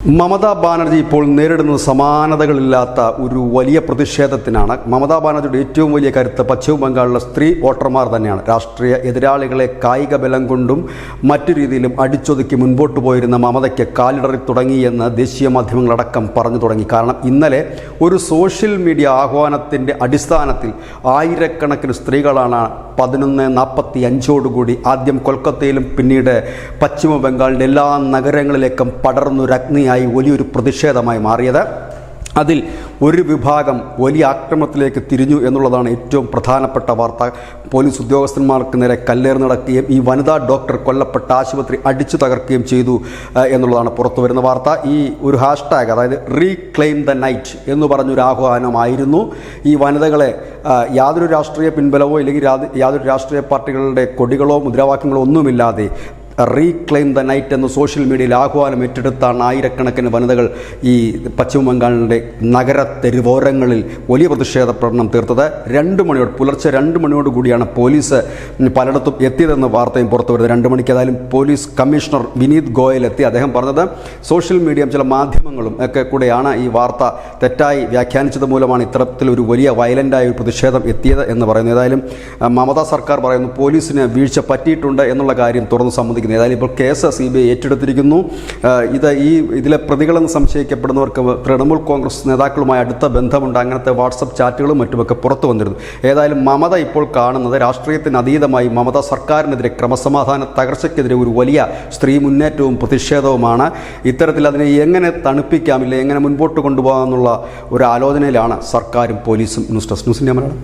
മമതാ ബാനർജി ഇപ്പോൾ നേരിടുന്ന സമാനതകളില്ലാത്ത ഒരു വലിയ പ്രതിഷേധത്തിനാണ്. മമതാ ബാനർജിയുടെ ഏറ്റവും വലിയ കരുത്ത് പശ്ചിമ ബംഗാളിലെ സ്ത്രീ വോട്ടർമാർ തന്നെയാണ്. രാഷ്ട്രീയ എതിരാളികളെ കായിക ബലം കൊണ്ടും മറ്റു രീതിയിലും അടിച്ചൊതുക്കി മുൻപോട്ട് പോയിരുന്ന മമതയ്ക്ക് കാലിടറി തുടങ്ങിയെന്ന് ദേശീയ മാധ്യമങ്ങളടക്കം പറഞ്ഞു തുടങ്ങി. കാരണം ഇന്നലെ ഒരു സോഷ്യൽ മീഡിയ ആഹ്വാനത്തിൻ്റെ അടിസ്ഥാനത്തിൽ ആയിരക്കണക്കിന് സ്ത്രീകളാണ് 11:45 ആദ്യം കൊൽക്കത്തയിലും പിന്നീട് പശ്ചിമ ബംഗാളിൻ്റെ എല്ലാ നഗരങ്ങളിലേക്കും പടർന്നൊരഗ്നിയായി വലിയൊരു പ്രതിഷേധമായി മാറിയത്. അതിൽ ഒരു വിഭാഗം വലിയ ആക്രമണത്തിലേക്ക് തിരിഞ്ഞു എന്നുള്ളതാണ് ഏറ്റവും പ്രധാനപ്പെട്ട വാർത്ത. പോലീസ് ഉദ്യോഗസ്ഥന്മാർക്ക് നേരെ കല്ലേറ് നടക്കുകയും ഈ വനിതാ ഡോക്ടർ കൊല്ലപ്പെട്ട ആശുപത്രി അടിച്ചു തകർക്കുകയും ചെയ്തു എന്നുള്ളതാണ് പുറത്തു വരുന്ന വാർത്ത. ഈ ഒരു ഹാഷ്ടാഗ്, അതായത് റീക്ലെയിം ദ നൈറ്റ് എന്ന് പറഞ്ഞൊരു ആഹ്വാനമായിരുന്നു. ഈ വനിതകളെ യാതൊരു രാഷ്ട്രീയ പിൻബലമോ അല്ലെങ്കിൽ യാതൊരു രാഷ്ട്രീയ പാർട്ടികളുടെ കൊടികളോ മുദ്രാവാക്യങ്ങളോ ഒന്നുമില്ലാതെ റീക്ലെയിം ദ നൈറ്റ് എന്ന സോഷ്യൽ മീഡിയയിൽ ആഹ്വാനം ഏറ്റെടുത്താണ് ആയിരക്കണക്കിന് വനിതകൾ ഈ പശ്ചിമ ബംഗാളിൻ്റെ നഗര തെരുവോരങ്ങളിൽ വലിയ പ്രതിഷേധ പ്രകടനം തീർത്തത്. പുലർച്ചെ 2 മണിയോടുകൂടിയാണ് പോലീസ് പലയിടത്തും എത്തിയതെന്ന വാർത്തയും പുറത്തു വരുന്നത്. 2 മണിക്ക് ഏതായാലും പോലീസ് കമ്മീഷണർ വിനീത് ഗോയൽ എത്തി. അദ്ദേഹം പറഞ്ഞത് സോഷ്യൽ മീഡിയയും ചില മാധ്യമങ്ങളും ഒക്കെ കൂടെയാണ് ഈ വാർത്ത തെറ്റായി വ്യാഖ്യാനിച്ചത് മൂലമാണ് ഇത്തരത്തിലൊരു വലിയ വയലൻ്റായ ഒരു പ്രതിഷേധം എത്തിയത് എന്ന് പറയുന്നു. ഏതായാലും മമതാ സർക്കാർ പറയുന്നു പോലീസിന് വീഴ്ച പറ്റിയിട്ടുണ്ട് എന്നുള്ള കാര്യം തുറന്ന് സമ്മതിക്കുന്നു. ഏതായാലും ഇപ്പോൾ കേസ് CBI ഏറ്റെടുത്തിരിക്കുന്നു. ഇതിലെ പ്രതികളെന്ന് സംശയിക്കപ്പെടുന്നവർക്ക് തൃണമൂൽ കോൺഗ്രസ് നേതാക്കളുമായി അടുത്ത ബന്ധമുണ്ട്. അങ്ങനത്തെ വാട്സപ്പ് ചാറ്റുകളും മറ്റുമൊക്കെ പുറത്തു വന്നിരുന്നു. ഏതായാലും മമത ഇപ്പോൾ കാണുന്നത് രാഷ്ട്രീയത്തിന് അതീതമായി മമത സർക്കാരിനെതിരെ ക്രമസമാധാന തകർച്ചയ്ക്കെതിരെ ഒരു വലിയ സ്ത്രീ മുന്നേറ്റവും പ്രതിഷേധവുമാണ്. ഇത്തരത്തിൽ അതിനെ എങ്ങനെ തണുപ്പിക്കാമില്ല, എങ്ങനെ മുൻപോട്ട് കൊണ്ടുപോകാമെന്നുള്ള ഒരു ആലോചനയിലാണ് സർക്കാരും പോലീസും. ന്യൂസ് ഡെസ്ക് ന്യൂസിൻ്റെ മലയാളം.